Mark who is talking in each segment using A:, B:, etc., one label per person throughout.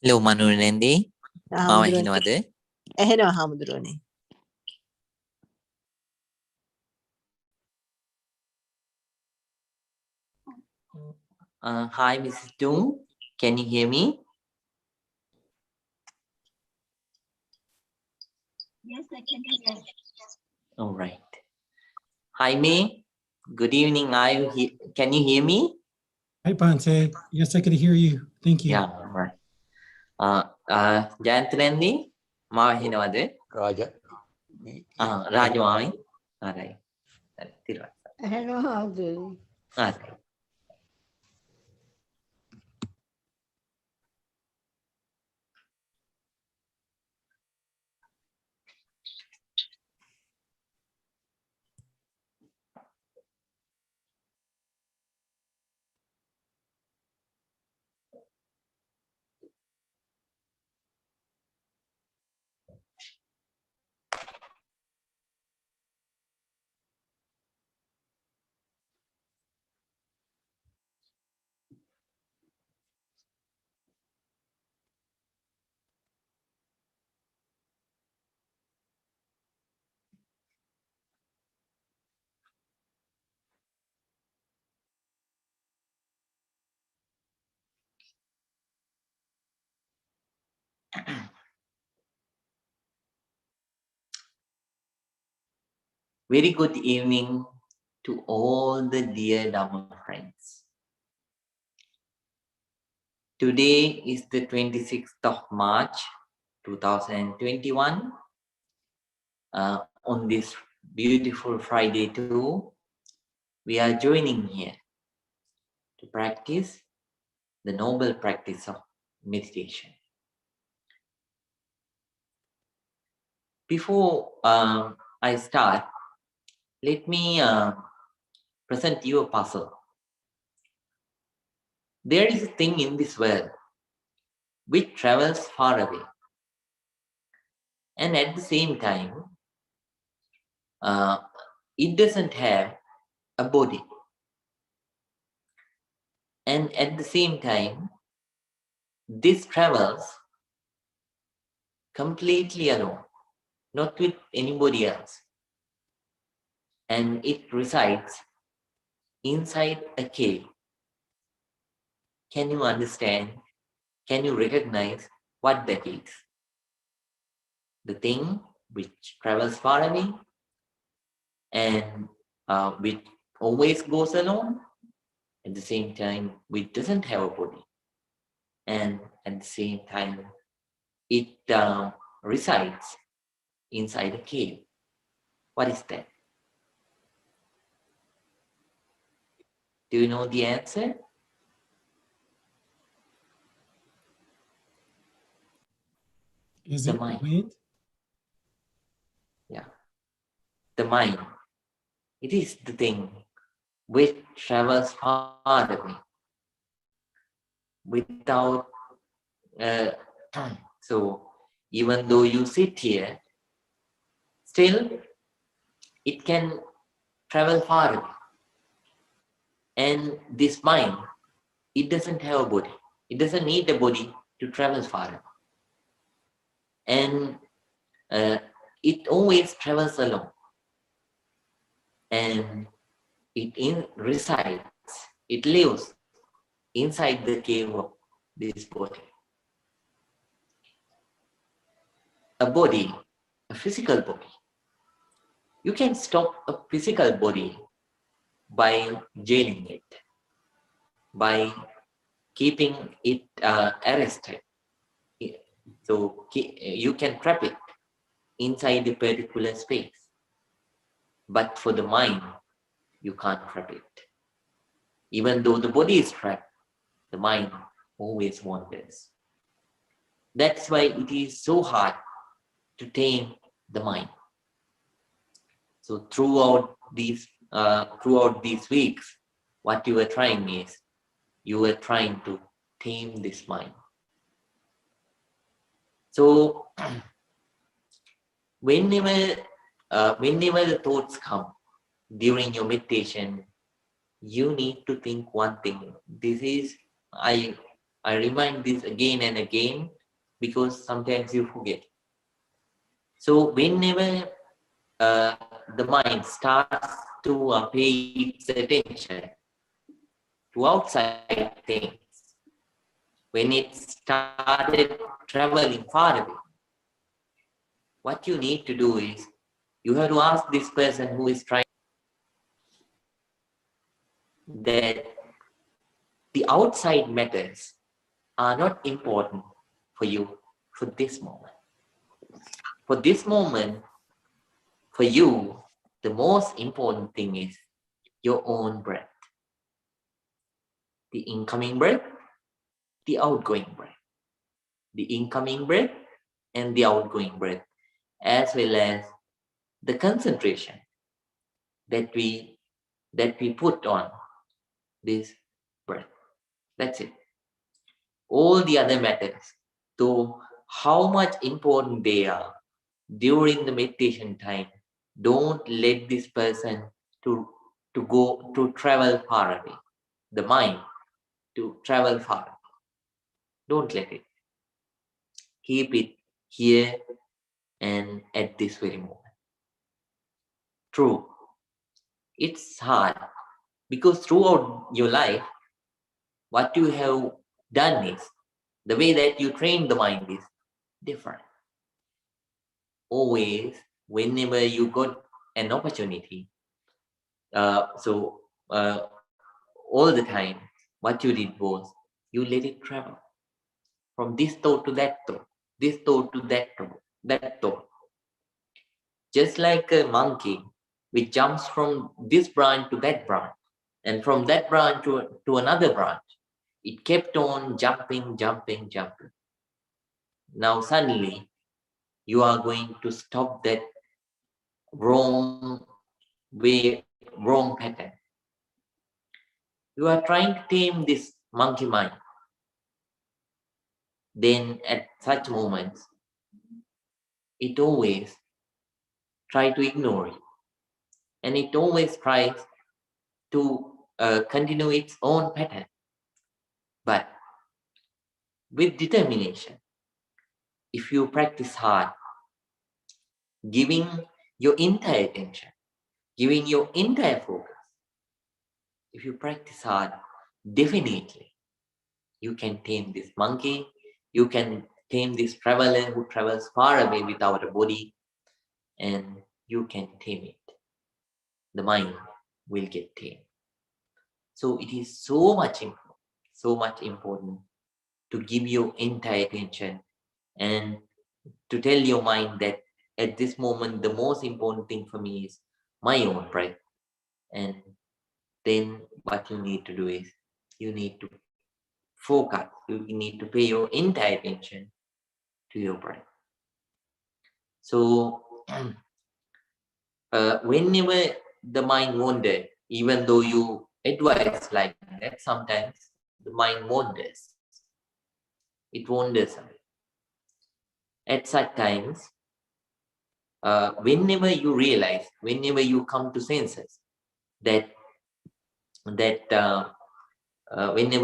A: Lumanunendi, Mawahinwade.
B: Eheno Hamudroni.
A: Hi, Mrs. Tung. Can you hear me?
C: Yes, I can hear.
A: All right. Hi, May. Good evening. Can you hear me?
D: Hi, Bante. Yes, I could hear you. Thank you.
A: Yeah, right. Jayantanandi, Mawahinwade.
E: Raja.
A: Rajamami. All right.
C: Hello, Hamudroni.
A: All right. Very good evening to all the dear Dhamma friends. Today is the 26th of March 2021. On this beautiful Friday too, we are joining here to practice the noble practice of meditation. Before I start, let me present you a puzzle. There is a thing in this world which travels far away, and at the same time, it doesn't have a body. And at the same time, this travels completely alone, not with anybody else. And it resides inside a cave. Can you understand? Can you recognize what that is? The thing which travels far away and which always goes alone, at the same time, which doesn't have a body. And at the same time, it resides inside a cave. What is that? Do you know the answer?
D: Is
A: The
D: it
A: mind.
D: wind?
A: Yeah. The mind. It is the thing which travels far away without time. So even though you sit here, still it can travel far away. And this mind, it doesn't have a body. It doesn't need a body to travel far away. And it always travels alone. And it resides, it lives inside the cave of this body. A body, a physical body. You can stop a physical body by jailing it, by keeping it arrested. So you can trap it inside a particular space. But for the mind, you can't trap it. Even though the body is trapped, the mind always wanders. That's why it is so hard to tame the mind. So throughout these weeks, what you were trying is, you were trying to tame this mind. So whenever the thoughts come during your meditation, you need to think one thing. This is, I I remind this again and again because sometimes you forget. So whenever the mind starts to pay its attention to outside things, when it started traveling far away, what you need to do is you have to ask this person who is trying that the outside matters are not important for you for this moment. For this moment, for you, the most important thing is your own breath. The incoming breath, the outgoing breath. The incoming breath and the outgoing breath, as well as the concentration that we put on this breath. That's it. All the other matters, though how much important they are during the meditation time, don't let this person to travel far away. The mind to travel far away. Don't let it. Keep it here and at this very moment. True. It's hard because throughout your life, what you have done is the way that you train the mind is different. Always, whenever you got an opportunity, all the time, what you did was you let it travel from this thought to that thought, this thought to that thought. Just like a monkey, which jumps from this branch to that branch, and from that branch to another branch. It kept on jumping. Now suddenly, you are going to stop that wrong way, wrong pattern. You are trying to tame this monkey mind. Then at such moments, it always tries to ignore it. And it always tries to continue its own pattern. But with determination, if you practice hard, giving your entire attention, giving your entire focus, if you practice hard, definitely you can tame this monkey, you can tame this traveler who travels far away without a body, and you can tame it. The mind will get tamed. So it is so much important to give your entire attention and to tell your mind that at this moment, the most important thing for me is my own breath. And then what you need to do is you need to focus, you need to pay your entire attention to your breath. So whenever the mind wanders, even though you advise like that, sometimes the mind wanders. It wanders away. At such times, whenever you realize, whenever you come to senses that whenever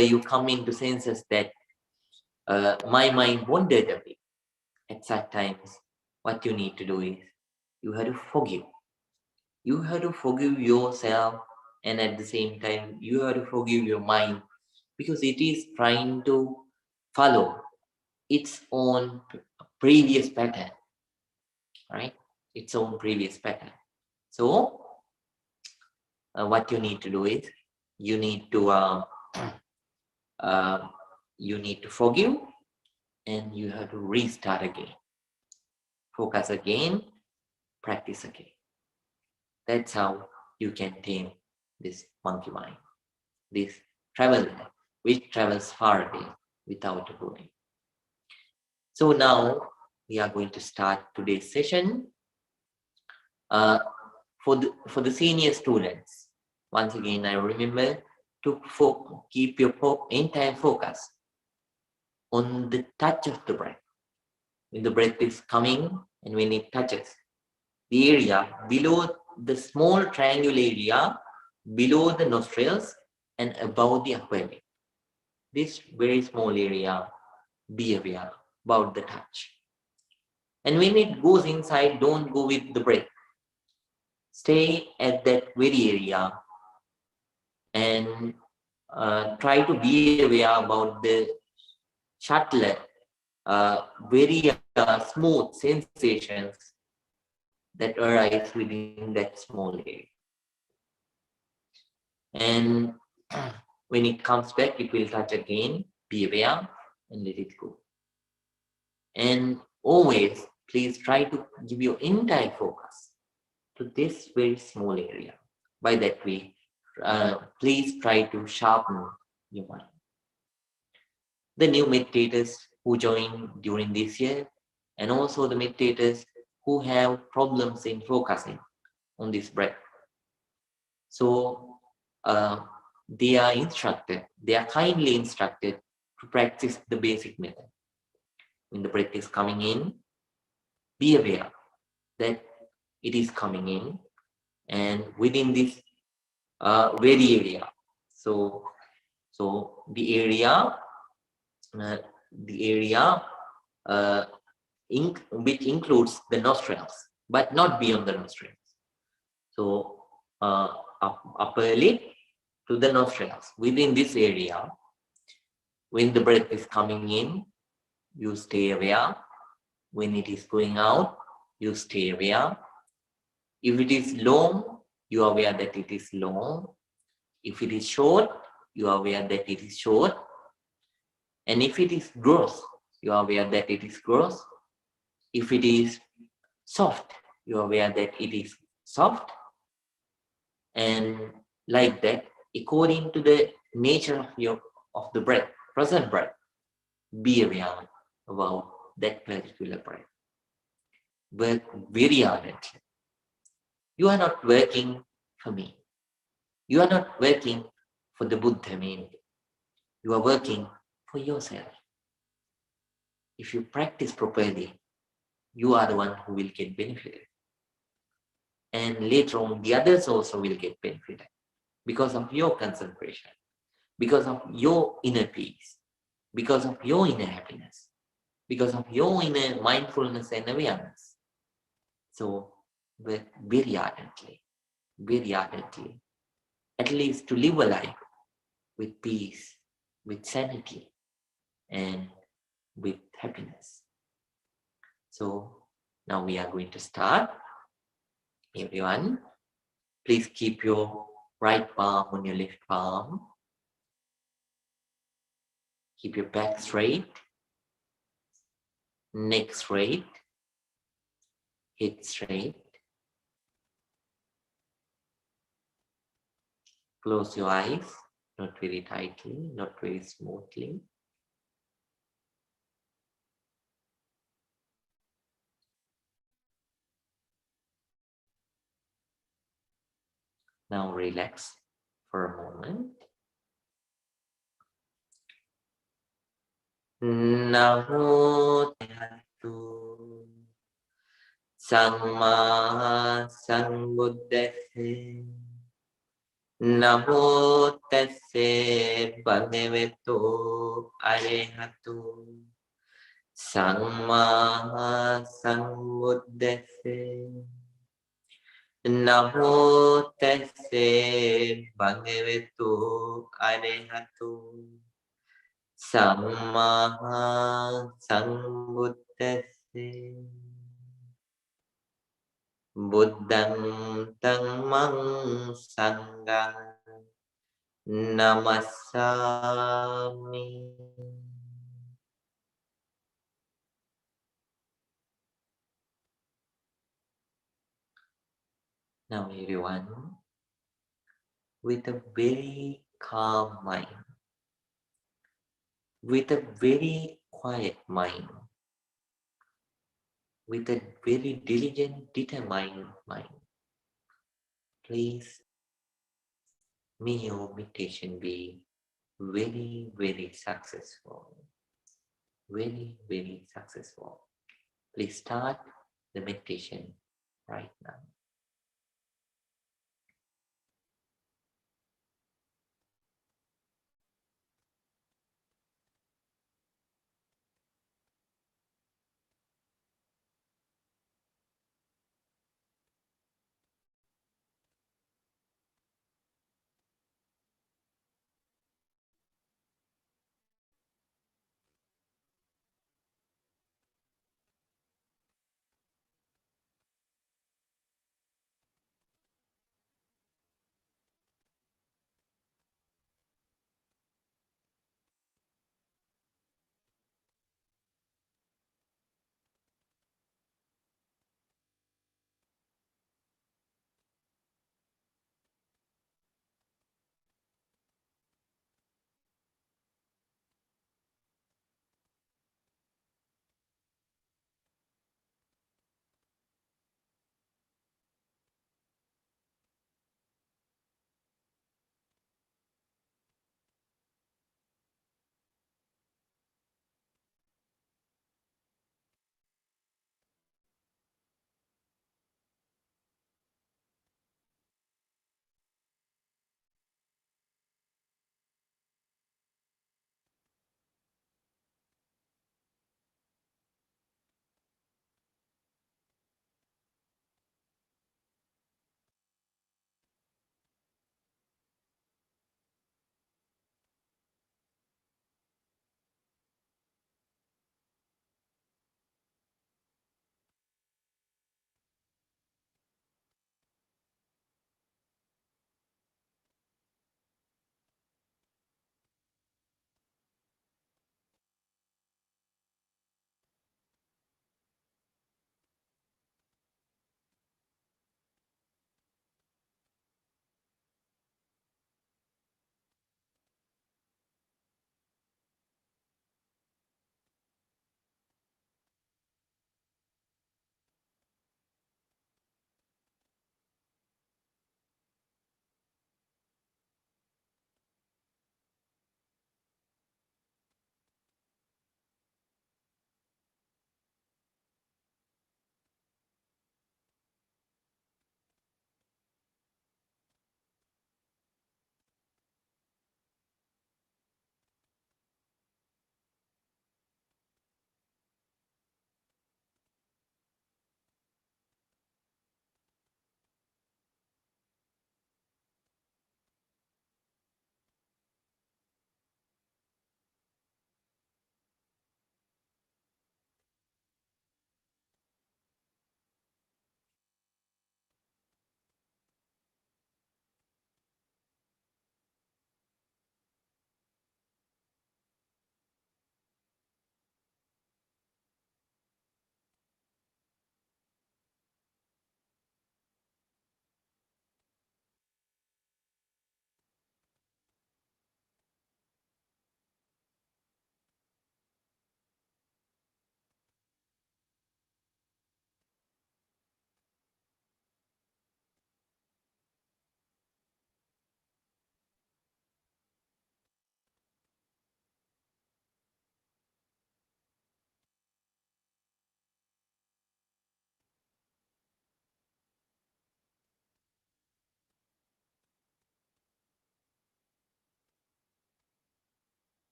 A: you come into senses that my mind wandered away, at such times, what you need to do is you have to forgive. You have to forgive yourself, and at the same time, you have to forgive your mind because it is trying to follow its own previous pattern, right? Its own previous pattern. So, what you need to do is you need to forgive, and you have to restart again. Focus again, practice again. That's how you can tame this monkey mind, this traveler, which travels far away without a body. So now we are going to start today's session. For the senior students, once again, I remember to keep your entire focus on the touch of the breath. When the breath is coming and when it touches the area below the small triangular area below the nostrils and above the upper lip. this very small area, be aware about the touch. And when it goes inside, don't go with the breath. Stay at that very area and try to be aware about the subtle, very smooth sensations that arise within that small area. And when it comes back, it will touch again. Be aware and let it go. And always, please try to give your entire focus to this very small area. By that way, please try to sharpen your mind. The new meditators who join during this year, and also the meditators who have problems in focusing on this breath. So they are kindly instructed to practice the basic method. When the breath is coming in, be aware that it is coming in, and within this very area. So the area which includes the nostrils, but not beyond the nostrils. So upper lip to the nostrils. Within this area, when the breath is coming in, you stay aware. When it is going out, you stay aware. If it is long, you are aware that it is long. If it is short, you are aware that it is short. And if it is gross, you are aware that it is gross. If it is soft, you are aware that it is soft. And like that, according to the nature of the breath, present breath, be aware about that particular breath. Work very ardently. You are not working for me. You are not working for the Buddha meaning. You are working for yourself. If you practice properly, you are the one who will get benefited. And later on, the others also will get benefited because of your concentration, because of your inner peace, because of your inner happiness, because of your inner mindfulness and awareness. So work very ardently, at least to live a life with peace, with sanity, and with happiness. So now we are going to start. Everyone, please keep your right palm on your left palm. Keep your back straight, neck straight, head straight. Close your eyes, not very tightly, not very smoothly. Now relax for a moment. Namo Tatu Samma Sambuddhase. Namo Tase Bhagavato Arahato Samma Sambuddhase. Namo Tase Bhagavato Arahato Samma Sambuddhase. Buddhang Dhammang Sanghang Namassami. Now everyone, with a very calm mind, with a very quiet mind, with a very diligent, determined mind, please may your meditation be very, very successful. Very, very successful. Please start the meditation right now.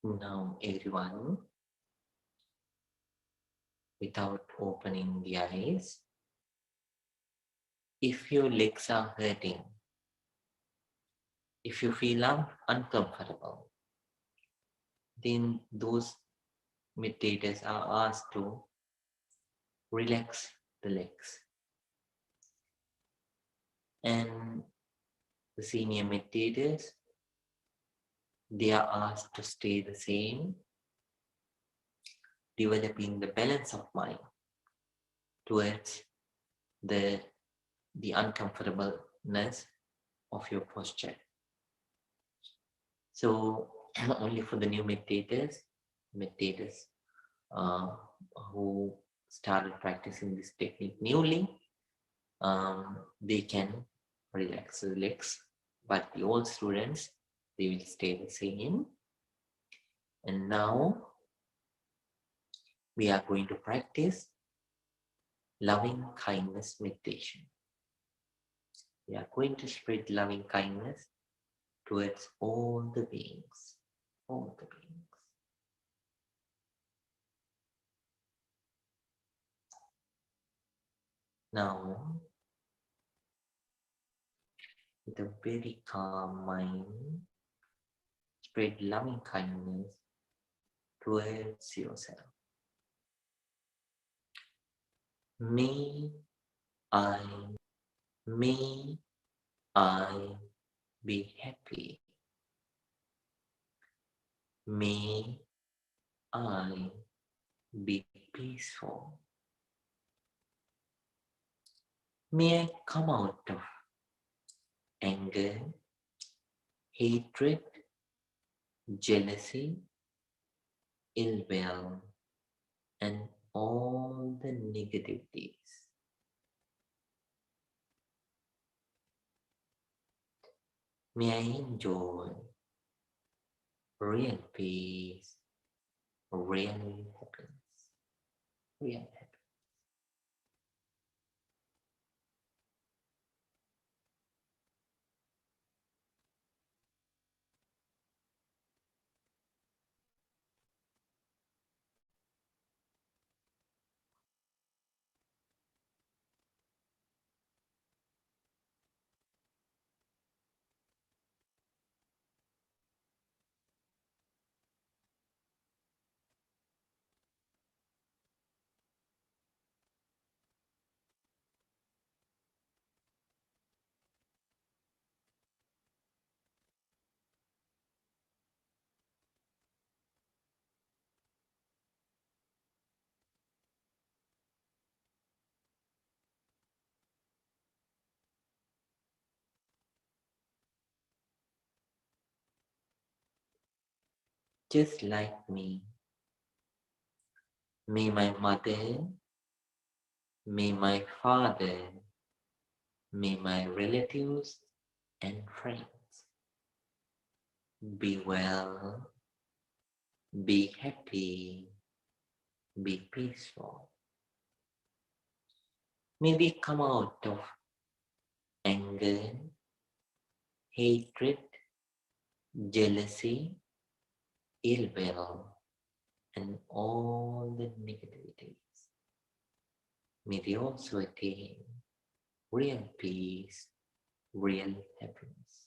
A: Now, everyone, without opening the eyes, if your legs are hurting, if you feel uncomfortable, then those meditators are asked to relax the legs. And the senior meditators, they are asked to stay the same, developing the balance of mind towards the uncomfortableness of your posture. So only for the new meditators uh, who started practicing this technique newly, they can relax the legs, but the old students, they will stay the same. And now we are going to practice loving kindness meditation. We are going to spread loving kindness towards all the beings, all the beings. Now, with a very calm mind, spread loving kindness towards yourself. May I, may I be happy. May I be peaceful. May I come out of anger, hatred, jealousy, ill will, and all the negativities. May I enjoy real peace, real happiness, real happiness. Just like me, may my mother, may my father, may my relatives and friends be well, be happy, be peaceful. May we come out of anger, hatred, jealousy, ill will, and all the negativities. May we also attain real peace, real happiness.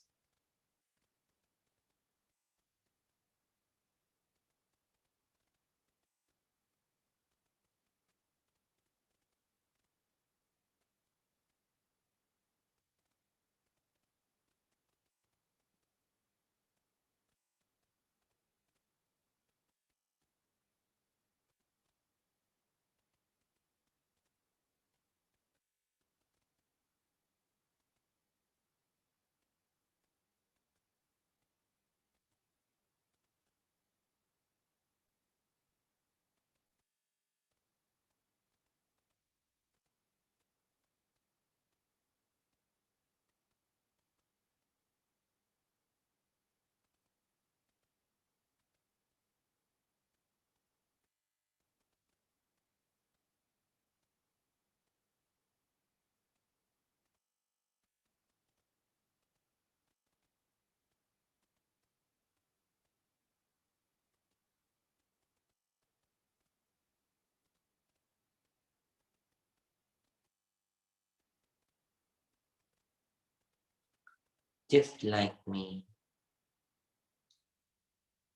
A: just like me.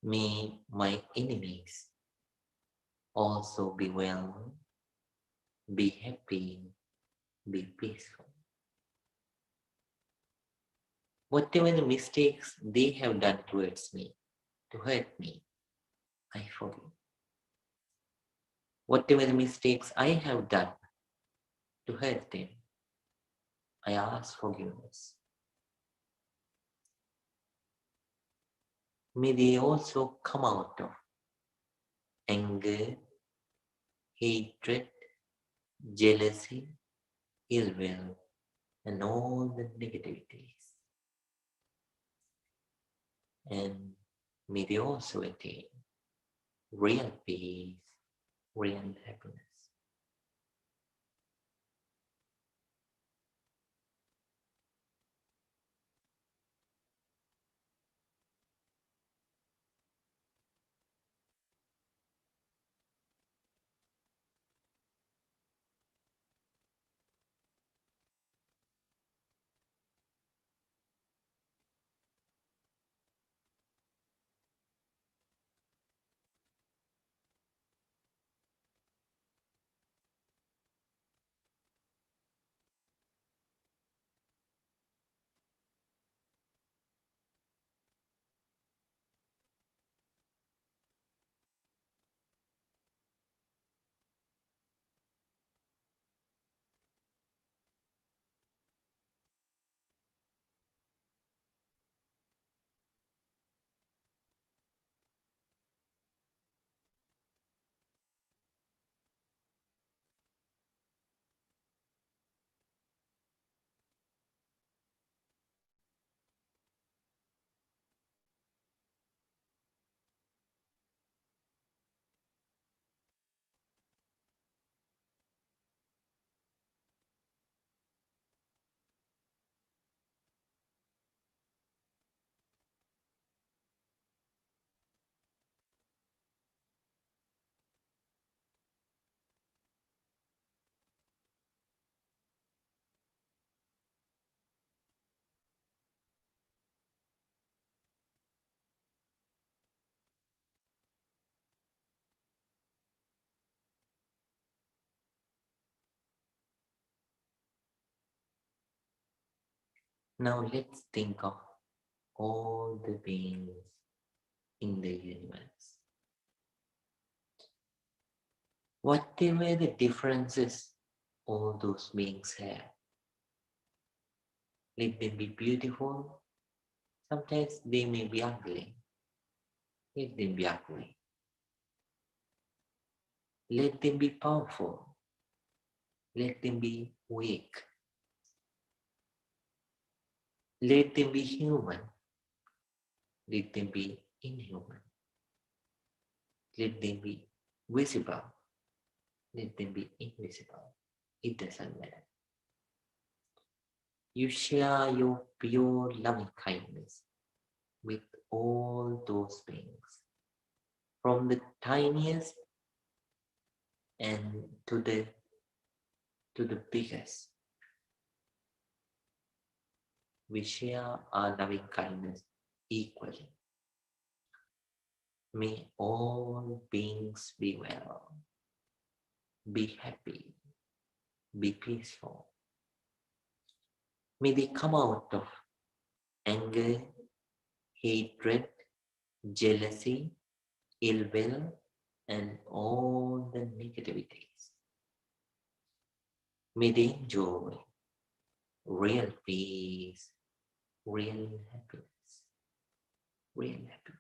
A: May my enemies also be well, be happy, be peaceful. Whatever the mistakes they have done towards me, to hurt me, I forgive. Whatever the mistakes I have done to hurt them, I ask forgiveness. May they also come out of anger, hatred, jealousy, ill will, and all the negativities. And may they also attain real peace, real happiness. Now let's think of all the beings in the universe. Whatever the differences all those beings have, let them be beautiful. Sometimes they may be ugly. Let them be ugly. Let them be powerful. Let them be weak. Let them be human. Let them be inhuman. Let them be visible. Let them be invisible. It doesn't matter. You share your pure loving kindness with all those beings, from the tiniest and to the biggest. We share our loving kindness equally. May all beings be well, be happy, be peaceful. May they come out of anger, hatred, jealousy, ill will, and all the negativities. May they enjoy real peace, real happiness, real happiness.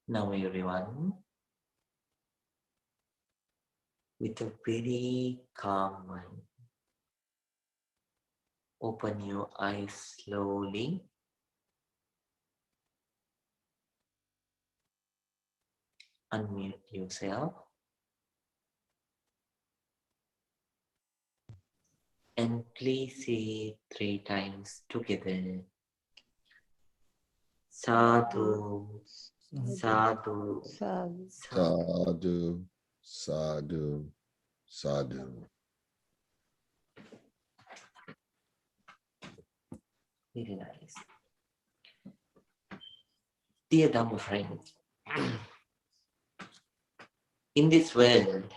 A: Now everyone, with a very calm mind, open your eyes slowly. Unmute yourself. And please say 3 times together. Sadhu, sadhu,
C: Sadhu.
A: sadhu.
E: Sadhu, sadhu, sadhu.
A: Very nice. Dear Dhamma friends, in this world,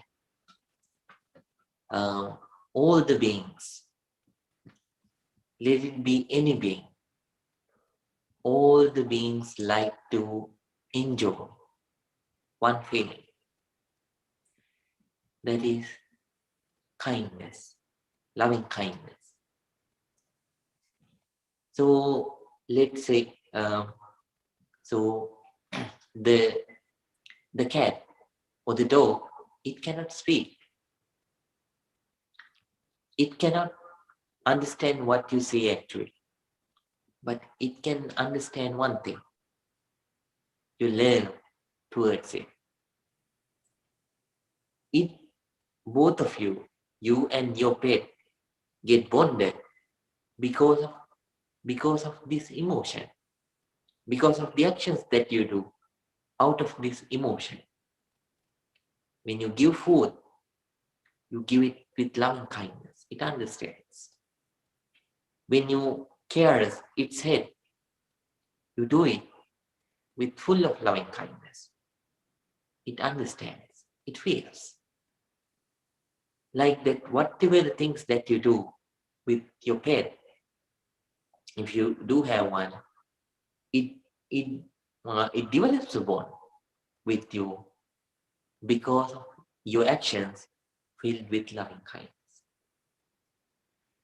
A: all the beings, let it be any being, all the beings like to enjoy one feeling, that is kindness, loving kindness. So let's say, the cat or the dog, it cannot speak. It cannot understand what you say actually, but it can understand one thing. You live towards it. If both of you, you and your pet, get bonded because of this emotion, because of the actions that you do out of this emotion. When you give food, you give it with loving kindness. It understands. When you care its head, you do it with full of loving kindness. It understands. It feels. Like that, whatever the things that you do with your pet, if you do have one, it develops a bond with you because of your actions filled with loving kindness.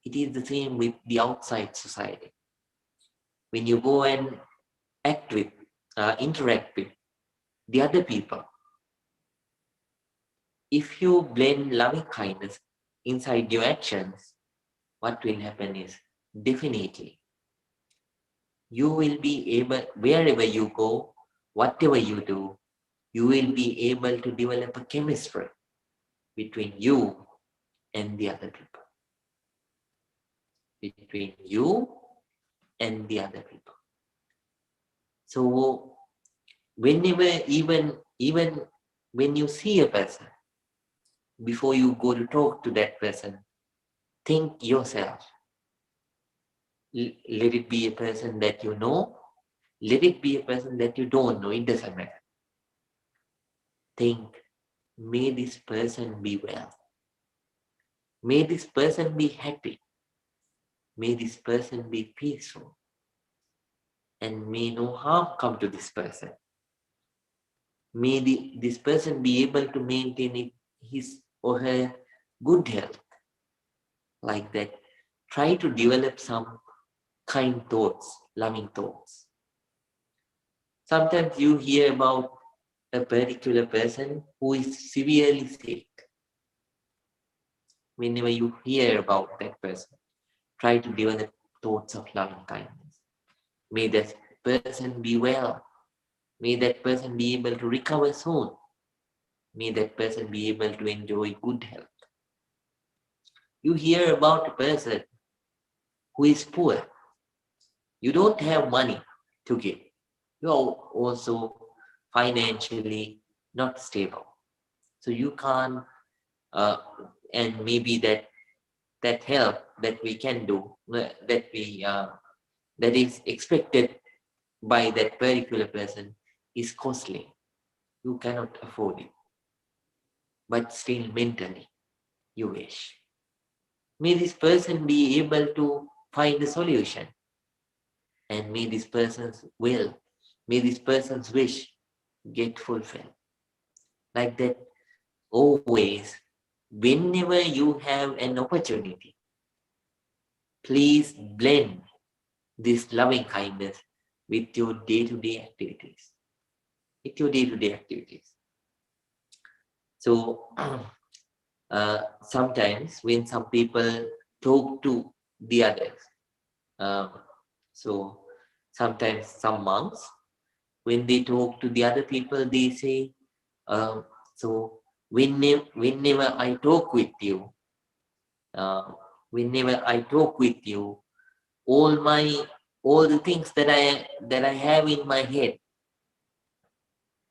A: It is the same with the outside society. When you go and act with, interact with the other people, if you blend loving kindness inside your actions, what will happen is definitely you will be able, wherever you go, whatever you do, you will be able to develop a chemistry between you and the other people. Between you and the other people. So whenever, even when you see a person, before you go to talk to that person, think yourself. Let it be a person that you know, let it be a person that you don't know, it doesn't matter. Think, may this person be well. May this person be happy. May this person be peaceful. And may no harm come to this person. May this person be able to maintain his or her good health. Like that. Try to develop some kind thoughts, loving thoughts. Sometimes you hear about a particular person who is severely sick. Whenever you hear about that person, try to develop thoughts of loving kindness. May that person be well. May that person be able to recover soon. May that person be able to enjoy good health. You hear about a person who is poor. You don't have money to give. You are also financially not stable. So you can't, and maybe that help that we can do, that is expected by that particular person is costly. You cannot afford it. But still mentally, you wish. May this person be able to find a solution. And may this person's will, may this person's wish get fulfilled. Like that, always, whenever you have an opportunity, please blend this loving kindness with your day-to-day activities. with your day-to-day activities. So sometimes when some people talk to the others, so sometimes some monks, when they talk to the other people, they say, so whenever I talk with you, all the things that I have in my head,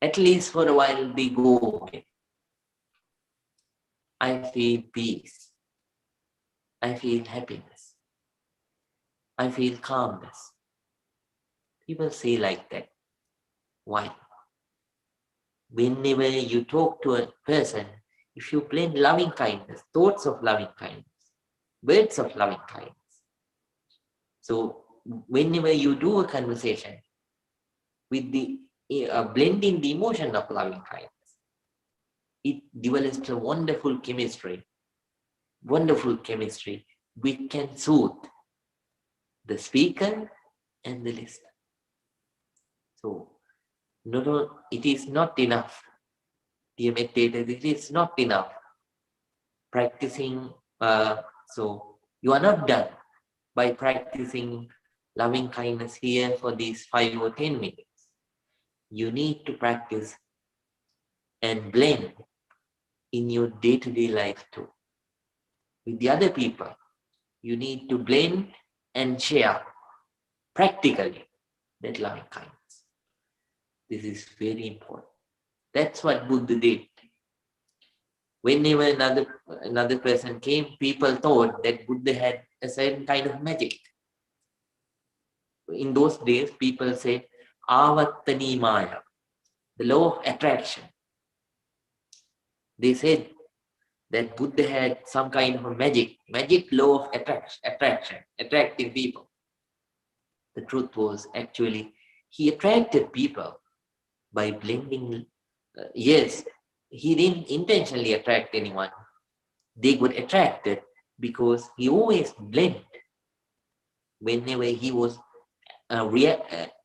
A: at least for a while they go away. I feel peace. I feel happiness. I feel calmness. People say like that. Why? Whenever you talk to a person, if you blend loving kindness, thoughts of loving kindness, words of loving kindness, so whenever you do a conversation with the blending the emotion of loving kindness, it develops a wonderful chemistry which can soothe the speaker and the listener. So it is not enough, dear meditators, it is not enough practicing. So you are not done by practicing loving kindness here for these 5 or 10 minutes. You need to practice and blend in your day-to-day life too. With the other people, you need to blend and share practically that loving kindness. This is very important. That's what Buddha did. Whenever another person came, people thought that Buddha had a certain kind of magic. In those days, people said, Avattani Maya, the law of attraction. They said that Buddha had some kind of a magic law of attraction, attracting people. The truth was actually he attracted people by blending. Yes, he didn't intentionally attract anyone. They got attracted because he always blended. Whenever he was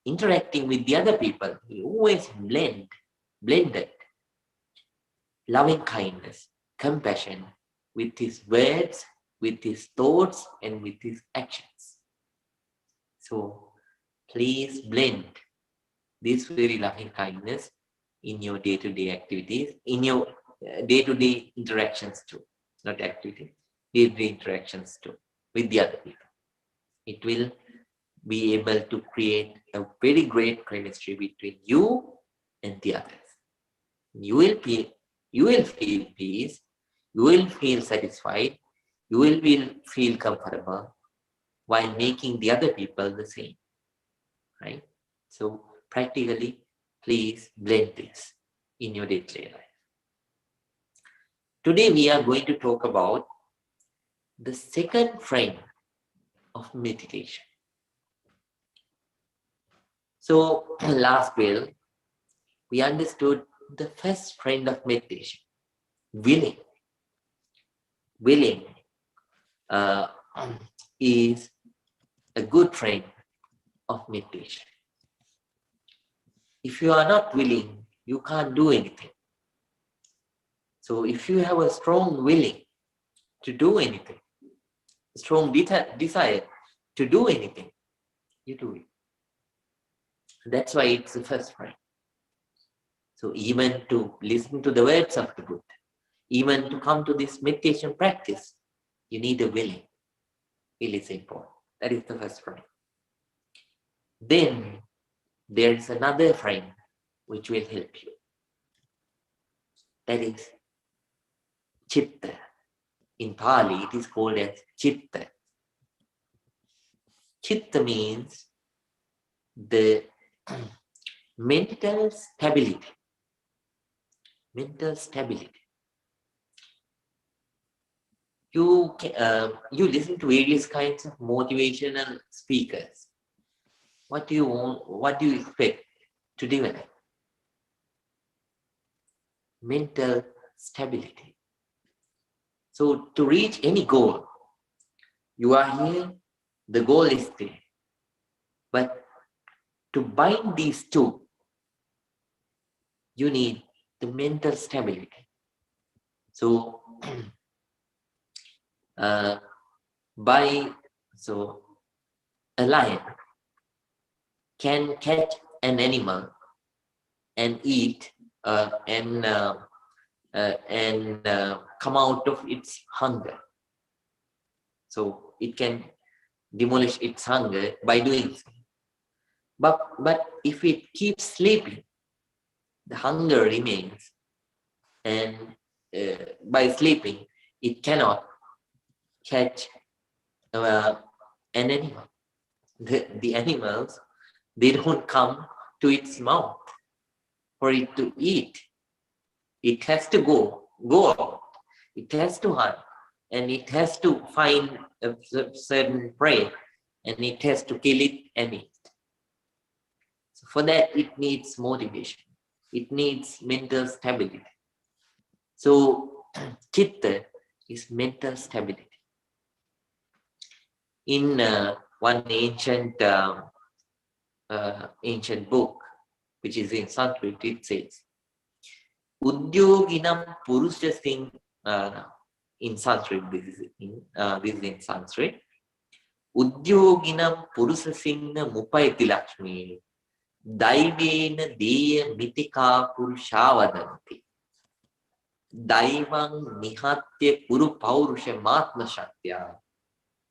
A: interacting with the other people, he always blended loving kindness, compassion with his words, with his thoughts, and with his actions. So please blend this very loving kindness in your day-to-day activities, in your day-to-day interactions too, not activities, day-to-day interactions too with the other people. It will be able to create a very great chemistry between you and the others. You will feel peace, you will feel satisfied, you will feel comfortable while making the other people the same, right? So practically, please blend this in your day-to-day life. Today we are going to talk about the second frame of meditation. So last bell, we understood the first frame of meditation, willing. Willing is a good frame of meditation. If you are not willing, you can't do anything. So if you have a strong willing to do anything, strong desire to do anything, you do it. That's why it's the first frame. So even to listen to the words of the Buddha, even to come to this meditation practice, you need a willing. Will is important. That is the first frame. Then there is another frame which will help you. That is chitta. In Pali, it is called as chitta. Chitta means the mental stability. Mental stability. You listen to various kinds of motivational speakers. What do you want? What do you expect to develop? Mental stability. So to reach any goal, you are here, the goal is there. But to bind these two, you need the mental stability. So, a lion can catch an animal and eat and come out of its hunger. So it can demolish its hunger by doing so. But if it keeps sleeping, the hunger remains, and by sleeping, it cannot catch an animal. The animals, they don't come to its mouth for it to eat. It has to go out. It has to hunt, and it has to find a certain prey, and it has to kill it and eat. So for that, it needs motivation. It needs mental stability. So chitta is mental stability. In one ancient book, which is in Sanskrit, it says, Udyoginam Purusha Singh, in Sanskrit, this is in Sanskrit. Udyoginam Purusha Singh Mupayati Lakshmi Daivena Deya Mitika Purushavadanti Daivang Nihatya Puru Paurusha Matma Shaktya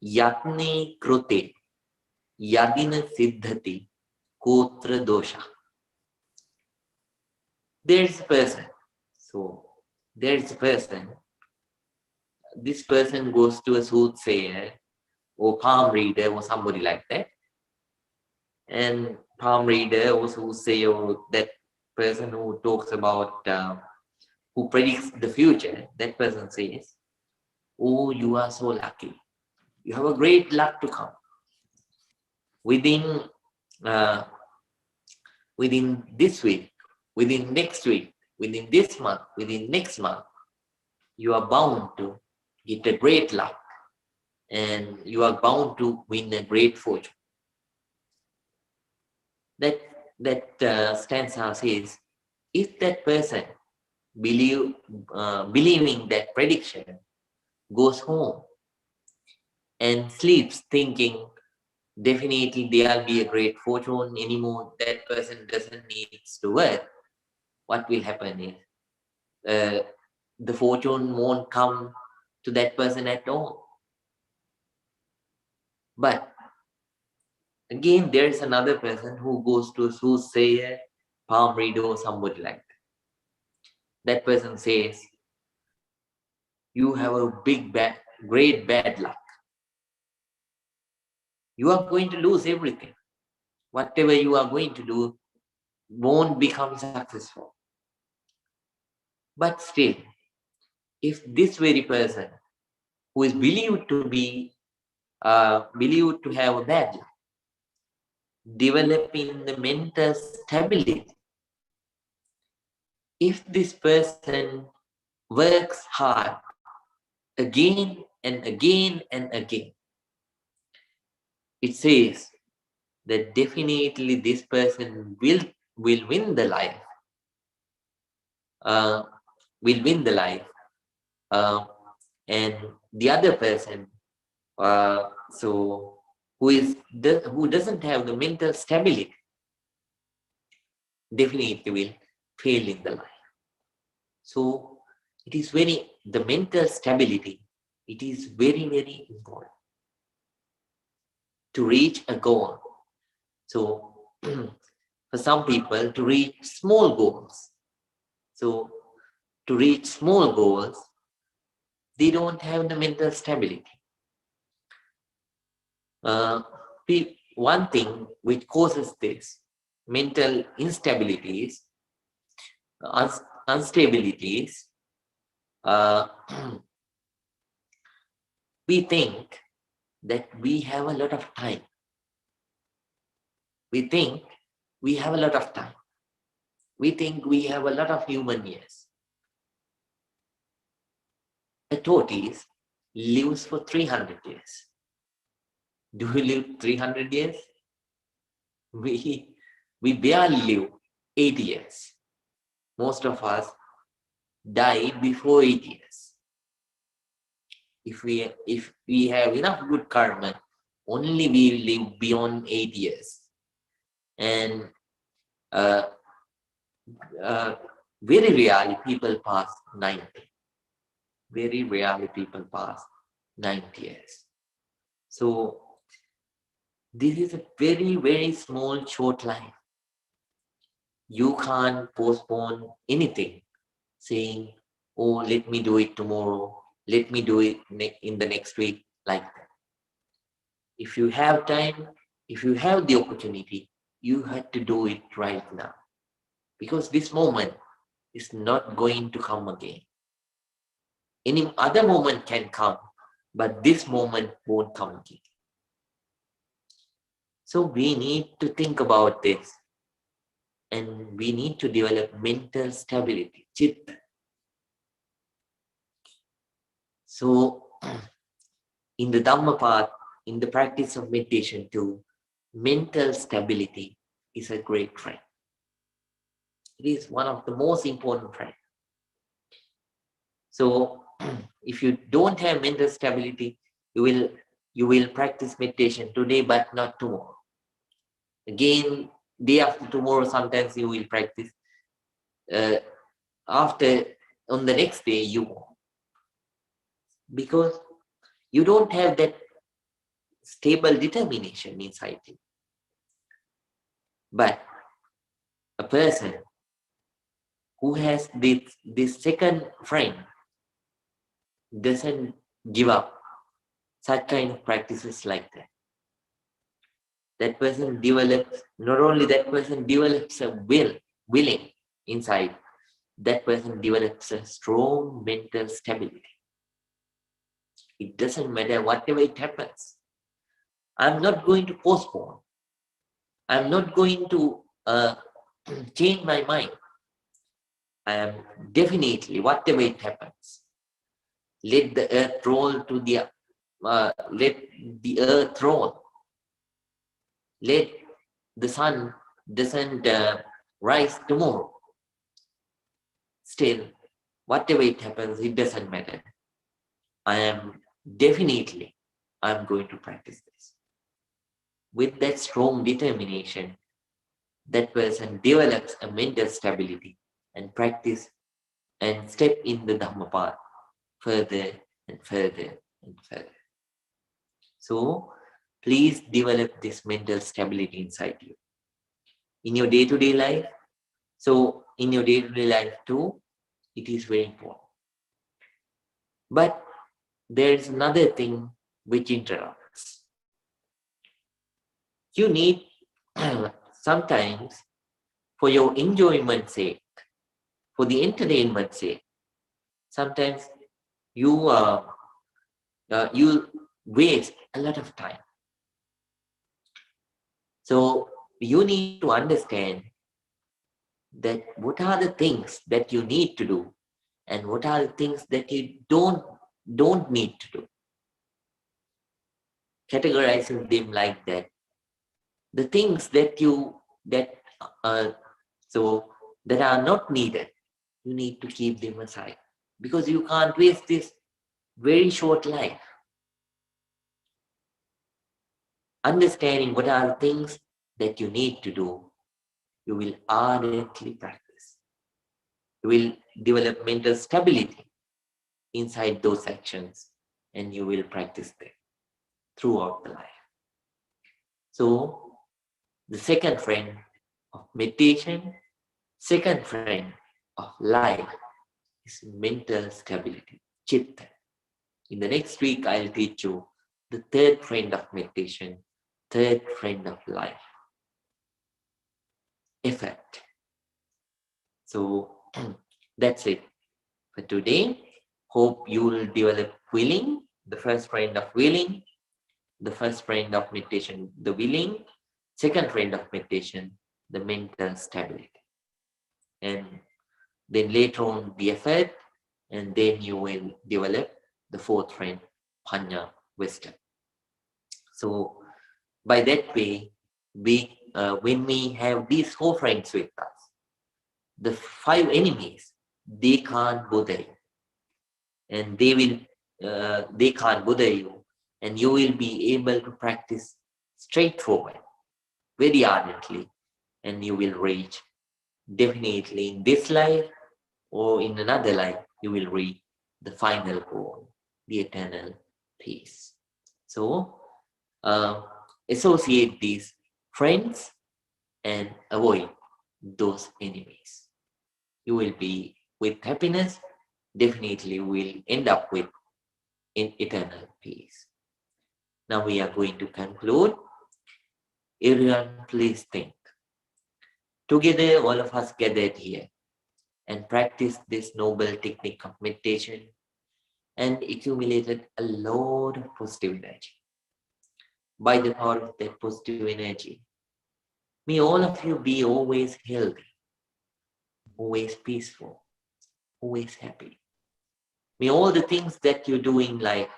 A: Yatne Krote Yadina Siddhati Kotra Dosha. There's a person. So there's a person. This person goes to a soothsayer or palm reader or somebody like that. And palm reader or soothsayer, or that person who talks about, who predicts the future, that person says, oh, you are so lucky. You have a great luck to come. Within this week, within next week, within this month, within next month, you are bound to get a great luck, and you are bound to win a great fortune. That stanza says, if that person believing that prediction goes home and sleeps thinking definitely there'll be a great fortune anymore, that person doesn't need to work, what will happen is the fortune won't come to that person at all. But again, there is another person who goes to a soothsayer, palm reader, or somebody like that. That person says, you have a great bad luck. You are going to lose everything. Whatever you are going to do won't become successful. But still, if this very person who is believed to have a bad luck, developing the mental stability, if this person works hard again and again and again, it says that definitely this person will win the life. Will win the life, and the other person, who doesn't have the mental stability, definitely will fail in the life. So it is the mental stability, it is very, very important to reach a goal. So for some people, to reach small goals. So to reach small goals, they don't have the mental stability. One thing which causes this mental instabilities, instabilities, we think that we have a lot of time. We think we have a lot of time. We think we have a lot of human years. A tortoise lives for 300 years. Do we live 300 years? We barely live 80 years. most of us die before 8 years. If we have enough good karma, only we live beyond 8 years. And very rarely people pass 90. Very rarely people pass 90 years. So this is a very, very small, short life. You can't postpone anything, saying, oh, let me do it tomorrow, let me do it in the next week, like that. If you have time, if you have the opportunity, you have to do it right now. Because this moment is not going to come again. Any other moment can come, but this moment won't come again. So we need to think about this, and we need to develop mental stability, chitta. So in the Dhamma path, in the practice of meditation too, mental stability is a great friend. It is one of the most important friends. So if you don't have mental stability, you will practice meditation today but not tomorrow. Again, day after tomorrow, sometimes you will practice. After, on the next day, you won't. Because you don't have that stable determination inside you. But a person who has this second friend doesn't give up such kind of practices like that. That person develops, not only that person develops a willing inside, that person develops a strong mental stability. It doesn't matter whatever it happens. I'm not going to postpone. I'm not going to change my mind. I am definitely, whatever it happens, let the earth roll to the, let the earth roll. Let the sun doesn't rise tomorrow. Still, whatever it happens, it doesn't matter. I'm going to practice this. With that strong determination, that person develops a mental stability and practice and step in the Dhamma path further and further and further. So please develop this mental stability inside you. In your day-to-day life, so in your day-to-day life too, it is very important. But there is another thing which interrupts. You need sometimes, for your enjoyment's sake, for the entertainment's sake, sometimes you waste a lot of time. So you need to understand that what are the things that you need to do and what are the things that you don't need to do. Categorizing them like that. The things that are not needed, you need to keep them aside, because you can't waste this very short life. Understanding what are the things that you need to do, you will ardently practice. You will develop mental stability inside those actions, and you will practice them throughout the life. So the second friend of meditation, second friend of life is mental stability, chitta. In the next week, I'll teach you the third friend of meditation, third friend of life, effort. So that's it for today. Hope you will develop willing, the first friend of willing, the first friend of meditation, the willing, second friend of meditation, the mental stability. And then later on the effort, and then you will develop the fourth friend, Panya, wisdom. So by that way, when we have these four friends with us, the 5 enemies, they can't bother you. And they can't bother you. And you will be able to practice straightforward, very ardently. And you will reach, definitely in this life or in another life, you will reach the final goal, the eternal peace. So, associate these friends and avoid those enemies. You will be with happiness, definitely will end up with in eternal peace. Now we are going to conclude. Everyone, please think. Together, all of us gathered here and practiced this noble technique of meditation and accumulated a lot of positive energy. By the power of that positive energy, may all of you be always healthy, always peaceful, always happy. May all the things that you do in life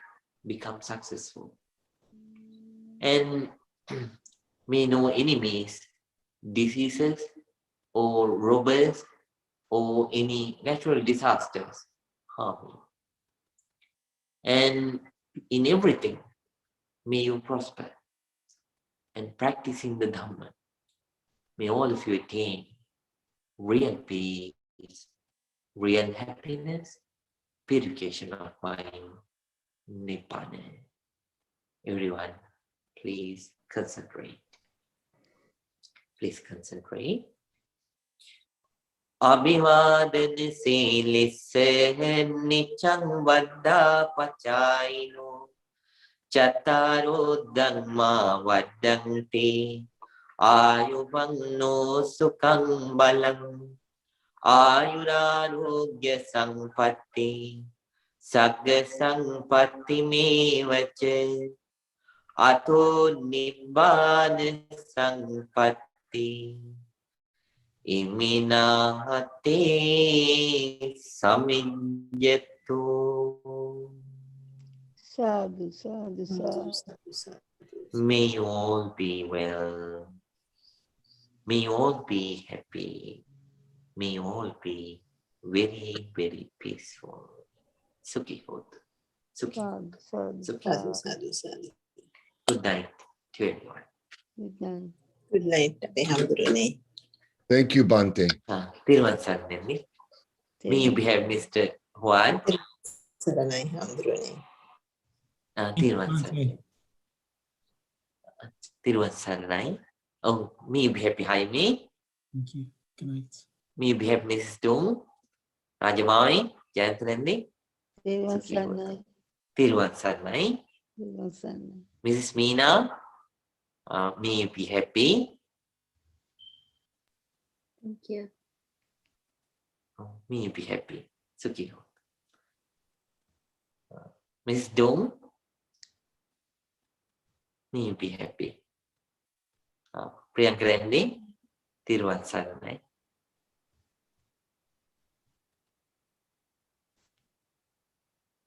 A: become successful. And may no enemies, diseases, or robbers, or any natural disasters harm you. And in everything, may you prosper. And practicing the Dhamma, may all of you attain real peace, real happiness, purification of mind, Nibbana. Everyone, please concentrate. Please concentrate. Abhivadana silisse niccang vaddha pacaino Chattaro dhamma vaddanti ayuvanno sukhang balang ayurarogya sampatti sagga sampatti mevaca ato nibbana sampatti iminate samijjatu.
C: Sadhu, sadhu, sadhu.
A: May you all be well. May you all be happy. May you all be very, very peaceful. Sukhi Hotu. Sukhi.
C: Sadhu, sadhu, sadhu.
A: Good night to everyone.
C: Good night.
B: Good night, Hamdurani.
E: Thank you, Bante.
A: Tirwan Sarnani. May you be have Mr. Juan.
B: Saranai, Hamdurani.
A: Tirwan Sarnani. Tirwan Sarnani. Oh, may you be happy Jaime.
D: Thank you. Good night.
A: May you be happy Mrs. Dung. Rajamai. Jayantanandi. Tirwan Sarnani. Mrs. Meena. May you be happy.
C: Thank you.
A: May you be happy. Sukhi Hotu. Mrs. Dung. May you be happy. Priyanka Randi. Tirwan Sarnani.